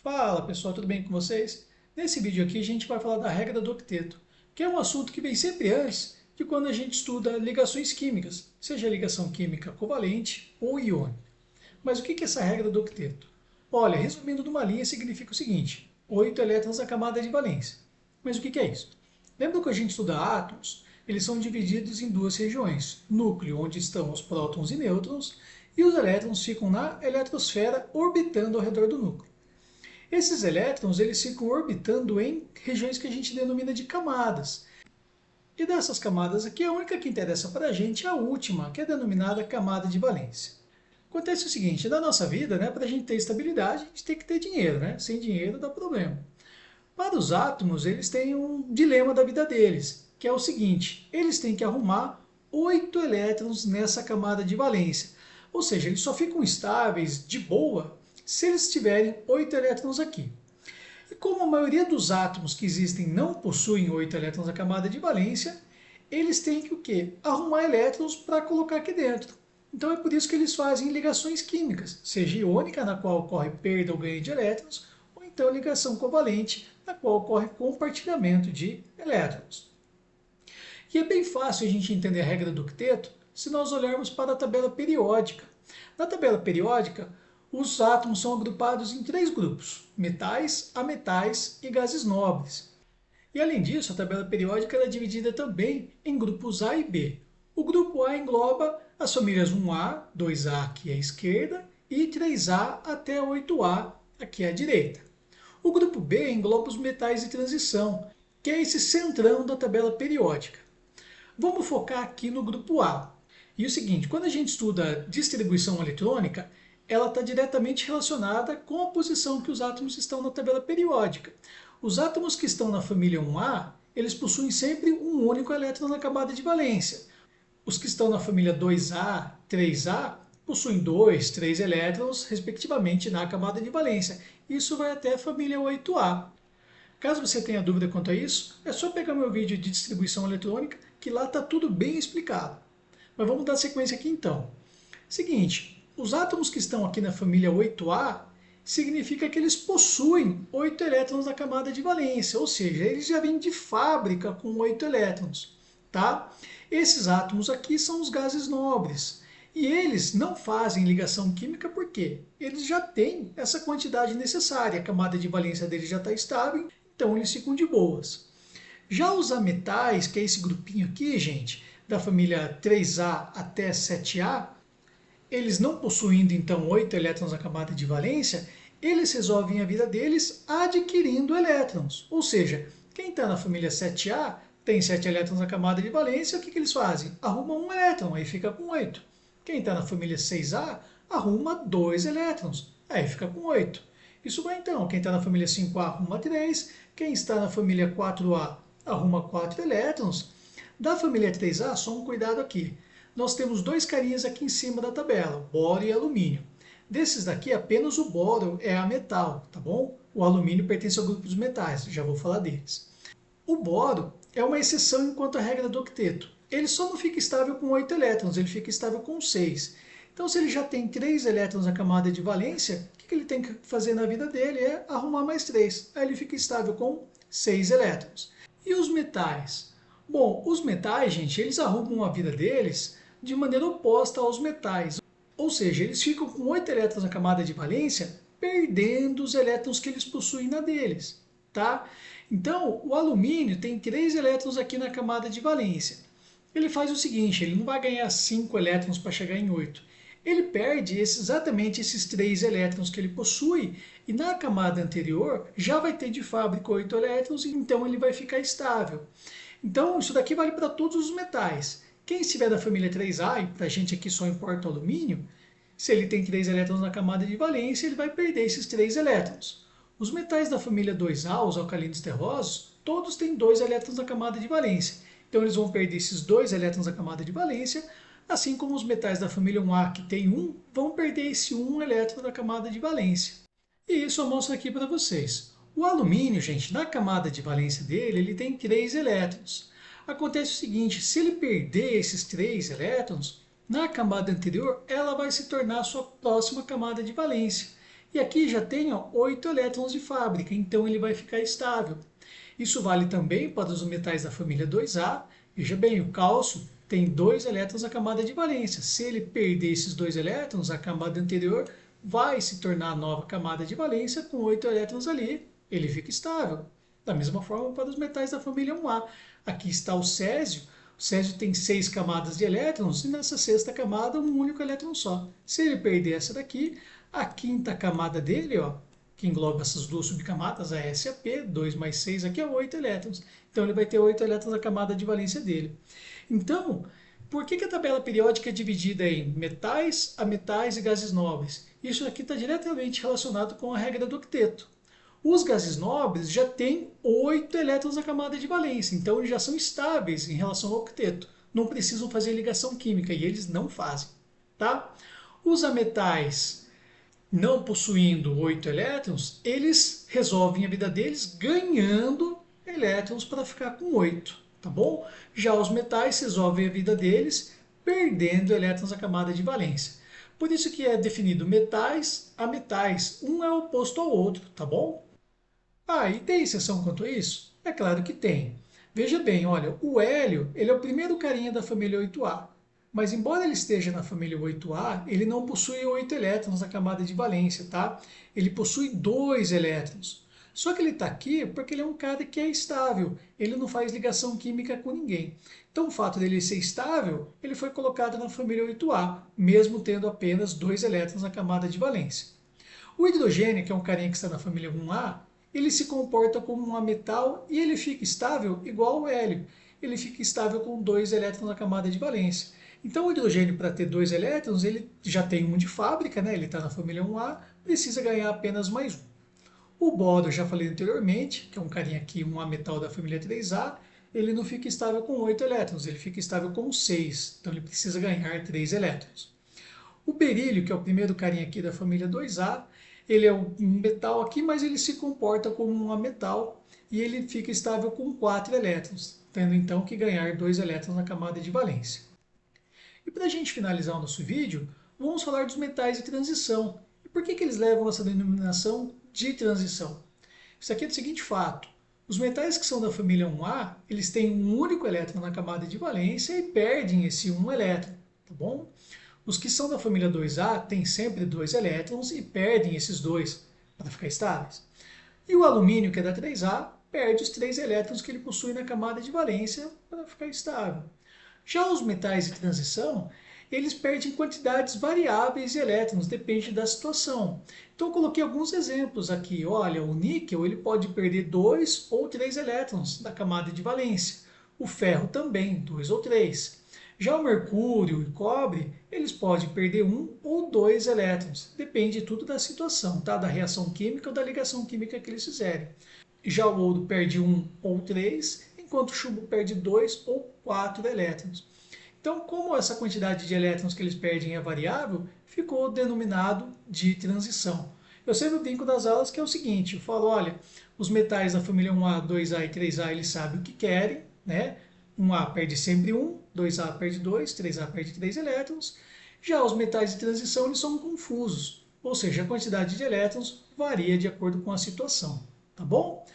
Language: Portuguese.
Fala pessoal, tudo bem com vocês? Nesse vídeo aqui a gente vai falar da regra do octeto, que é um assunto que vem sempre antes de quando a gente estuda ligações químicas, seja ligação química covalente ou iônica. Mas o que é essa regra do octeto? Olha, resumindo numa linha, significa o seguinte: 8 elétrons na camada de valência. Mas o que é isso? Lembra que a gente estuda átomos? Eles são divididos em duas regiões: núcleo, onde estão os prótons e nêutrons, e os elétrons ficam na eletrosfera orbitando ao redor do núcleo. Esses elétrons eles ficam orbitando em regiões que a gente denomina de camadas. E dessas camadas aqui, a única que interessa para a gente é a última, que é denominada camada de valência. Acontece o seguinte, na nossa vida, para a gente ter estabilidade, a gente tem que ter dinheiro, Sem dinheiro dá problema. Para os átomos, eles têm um dilema da vida deles, que é o seguinte, eles têm que arrumar 8 elétrons nessa camada de valência. Ou seja, eles só ficam estáveis de boa se eles tiverem 8 elétrons aqui. E como a maioria dos átomos que existem não possuem 8 elétrons na camada de valência, eles têm que o quê? Arrumar elétrons para colocar aqui dentro. Então é por isso que eles fazem ligações químicas, seja iônica, na qual ocorre perda ou ganho de elétrons, ou então ligação covalente, na qual ocorre compartilhamento de elétrons. E é bem fácil a gente entender a regra do octeto se nós olharmos para a tabela periódica. Na tabela periódica, os átomos são agrupados em 3 grupos: metais, ametais e gases nobres. E além disso, a tabela periódica é dividida também em grupos A e B. O grupo A engloba as famílias 1A, 2A aqui à esquerda e 3A até 8A aqui à direita. O grupo B engloba os metais de transição, que é esse centrão da tabela periódica. Vamos focar aqui no grupo A. E o seguinte, quando a gente estuda distribuição eletrônica, ela está diretamente relacionada com a posição que os átomos estão na tabela periódica. Os átomos que estão na família 1A, eles possuem sempre um único elétron na camada de valência. Os que estão na família 2A, 3A, possuem 2, 3 elétrons, respectivamente, na camada de valência. Isso vai até a família 8A. Caso você tenha dúvida quanto a isso, é só pegar meu vídeo de distribuição eletrônica, que lá está tudo bem explicado. Mas vamos dar sequência aqui então. Seguinte, os átomos que estão aqui na família 8A significa que eles possuem 8 elétrons na camada de valência, ou seja, eles já vêm de fábrica com 8 elétrons. Tá? Esses átomos aqui são os gases nobres. E eles não fazem ligação química porque eles já têm essa quantidade necessária, a camada de valência deles já está estável, então eles ficam de boas. Já os ametais, que é esse grupinho aqui, gente, da família 3A até 7A, eles não possuindo então 8 elétrons na camada de valência, eles resolvem a vida deles adquirindo elétrons. Ou seja, quem está na família 7A tem 7 elétrons na camada de valência, o que eles fazem? Arrumam um elétron, aí fica com 8. Quem está na família 6A arruma 2 elétrons, aí fica com 8. Isso vai então, quem está na família 5A arruma 3, quem está na família 4A arruma 4 elétrons. Da família 3A, só um cuidado aqui. Nós temos 2 carinhas aqui em cima da tabela, boro e alumínio. Desses daqui, apenas o boro é ametal, tá bom? O alumínio pertence ao grupo dos metais, já vou falar deles. O boro é uma exceção enquanto à regra do octeto. Ele só não fica estável com 8 elétrons, ele fica estável com 6. Então, se ele já tem 3 elétrons na camada de valência, o que ele tem que fazer na vida dele é arrumar mais 3. Aí ele fica estável com 6 elétrons. E os metais? Bom, os metais, gente, eles arrumam a vida deles de maneira oposta aos metais. Ou seja, eles ficam com 8 elétrons na camada de valência, perdendo os elétrons que eles possuem na deles. Tá? Então, o alumínio tem 3 elétrons aqui na camada de valência. Ele faz o seguinte, ele não vai ganhar 5 elétrons para chegar em 8. Ele perde exatamente esses 3 elétrons que ele possui e na camada anterior já vai ter de fábrica 8 elétrons, e então ele vai ficar estável. Então, isso daqui vale para todos os metais. Quem estiver da família 3A, e para a gente aqui só importa o alumínio, se ele tem 3 elétrons na camada de valência, ele vai perder esses 3 elétrons. Os metais da família 2A, os alcalinos terrosos, todos têm 2 elétrons na camada de valência. Então eles vão perder esses 2 elétrons na camada de valência, assim como os metais da família 1A, que tem 1, vão perder esse 1 elétron na camada de valência. E isso eu mostro aqui para vocês. O alumínio, gente, na camada de valência dele, ele tem 3 elétrons. Acontece o seguinte, se ele perder esses 3 elétrons, na camada anterior, ela vai se tornar a sua próxima camada de valência. E aqui já tem ó, 8 elétrons de fábrica, então ele vai ficar estável. Isso vale também para os metais da família 2A. Veja bem, o cálcio tem 2 elétrons na camada de valência. Se ele perder esses 2 elétrons, a camada anterior vai se tornar a nova camada de valência com 8 elétrons ali. Ele fica estável. Da mesma forma para os metais da família 1A. Aqui está o césio. O césio tem 6 camadas de elétrons e nessa sexta camada um único elétron só. Se ele perder essa daqui, a quinta camada dele, ó, que engloba essas duas subcamadas, a S e a P, 2 mais 6 aqui é 8 elétrons. Então ele vai ter 8 elétrons na camada de valência dele. Então, por que a tabela periódica é dividida em metais, ametais e gases nobres? Isso aqui está diretamente relacionado com a regra do octeto. Os gases nobres já têm 8 elétrons na camada de valência, então eles já são estáveis em relação ao octeto. Não precisam fazer ligação química e eles não fazem. Tá? Os ametais, não possuindo 8 elétrons, eles resolvem a vida deles ganhando elétrons para ficar com 8. Tá bom? Já os metais resolvem a vida deles perdendo elétrons na camada de valência. Por isso que é definido metais a metais. Um é oposto ao outro, tá bom? Ah, e tem exceção quanto a isso? É claro que tem. Veja bem, olha, o hélio ele é o primeiro carinha da família 8A. Mas embora ele esteja na família 8A, ele não possui 8 elétrons na camada de valência, tá? Ele possui 2 elétrons. Só que ele está aqui porque ele é um cara que é estável, ele não faz ligação química com ninguém. Então o fato dele ser estável, ele foi colocado na família 8A, mesmo tendo apenas 2 elétrons na camada de valência. O hidrogênio, que é um carinha que está na família 1A, ele se comporta como um ametal e ele fica estável igual ao hélio. Ele fica estável com 2 elétrons na camada de valência. Então o hidrogênio, para ter 2 elétrons, ele já tem um de fábrica, né? Ele está na família 1A, precisa ganhar apenas mais um. O boro, eu já falei anteriormente, que é um carinha aqui, um ametal da família 3A, ele não fica estável com 8 elétrons, ele fica estável com 6, então ele precisa ganhar 3 elétrons. O berílio, que é o primeiro carinha aqui da família 2A, ele é um metal aqui, mas ele se comporta como um ametal e ele fica estável com 4 elétrons, tendo então que ganhar 2 elétrons na camada de valência. E para a gente finalizar o nosso vídeo, vamos falar dos metais de transição. E por que eles levam essa denominação de transição? Isso aqui é do seguinte fato. Os metais que são da família 1A, eles têm um único elétron na camada de valência e perdem esse um elétron, tá bom? Os que são da família 2A têm sempre 2 elétrons e perdem esses 2 para ficar estáveis. E o alumínio, que é da 3A, perde os 3 elétrons que ele possui na camada de valência para ficar estável. Já os metais de transição, eles perdem quantidades variáveis de elétrons, depende da situação. Então eu coloquei alguns exemplos aqui. Olha, o níquel ele pode perder 2 ou 3 elétrons da camada de valência. O ferro também, 2 ou 3. Já o mercúrio e cobre, eles podem perder 1 ou 2 elétrons. Depende tudo da situação, tá? Da reação química ou da ligação química que eles fizerem. Já o ouro perde 1 ou 3, enquanto o chumbo perde 2 ou 4 elétrons. Então, como essa quantidade de elétrons que eles perdem é variável, ficou denominado de transição. Eu sempre brinco das aulas que é o seguinte, eu falo, olha, os metais da família 1A, 2A e 3A, eles sabem o que querem, né? 1A perde sempre 1, 2A perde 2, 3A perde 3 elétrons. Já os metais de transição eles são confusos, ou seja, a quantidade de elétrons varia de acordo com a situação, tá bom?